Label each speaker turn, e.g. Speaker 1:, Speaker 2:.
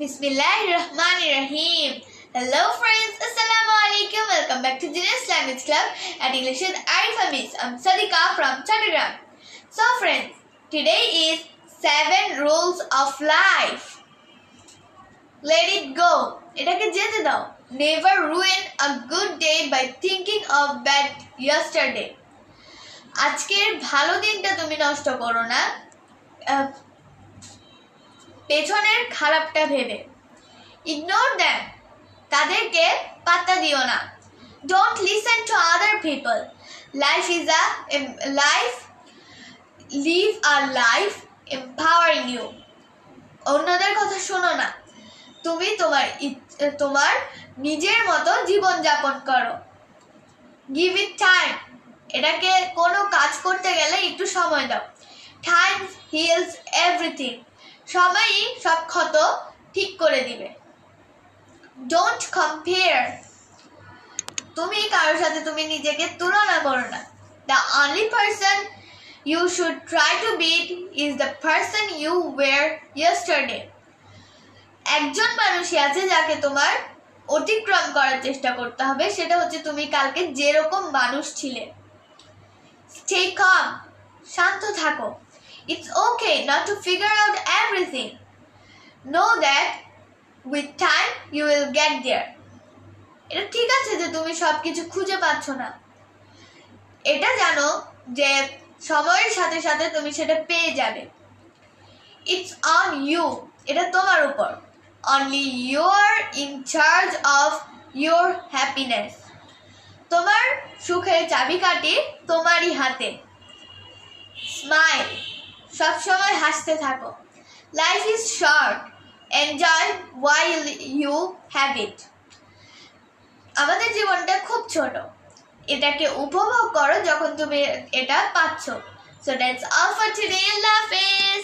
Speaker 1: Bismillahirrahmanirrahim. Hello friends, Assalamu alaikum. Welcome back to Genius Language Club at English with Arifamis. I'm Sadika from Chattogram. So friends, today is 7 rules of life. Let it go. এটাকে যেতে দাও. Never ruin a good day by thinking of bad yesterday. আজকের ভালো দিনটা তুমি নষ্ট করো না পেছনের খারাপটা ভেবে। Ignore them. তাদেরকে পাত্তা দিও না। Don't listen to other people. Live a life empowering you. অন্যদের কথা শোনো না। তুমি তোমার নিজের মতো জীবন যাপন করো। Give it time. এটাকে কোনো কাজ করতে গেলে একটু সময় দাও। Time heals everything. সময়ই সব ক্ষত ঠিক করে দিবে। Don't compare. তুমি কারোর সাথে তুমি নিজেকে তুলনা করো না। The only person you should try to beat is the person you were yesterday. একজন মানুষই আছে যাকে তোমার অতিক্রম করার চেষ্টা করতে হবে, সেটা হচ্ছে তুমি কালকে যেরকম মানুষ ছিলে। Stay calm. শান্ত থাকো। It's okay not to figure out everything. Know that with time you will get there. এটা ঠিক আছে যে তুমি সবকিছু খুঁজে পাচ্ছ না। এটা জানো যে সময়ের সাথে সাথে তুমি সেটা পেয়ে যাবে। It's on you. এটা তোমার উপর। Only you are in charge of your happiness. তোমার সুখের চাবিকাঠি তোমারই হাতে। Smile. সবসময় হাসতে থাকো। Life is short. Enjoy while you have it. আমাদের জীবনটা খুব ছোট। এটাকে উপভোগ করো যখন তুমি এটা পাচ্ছ। So that's all for today. Allah Hafiz.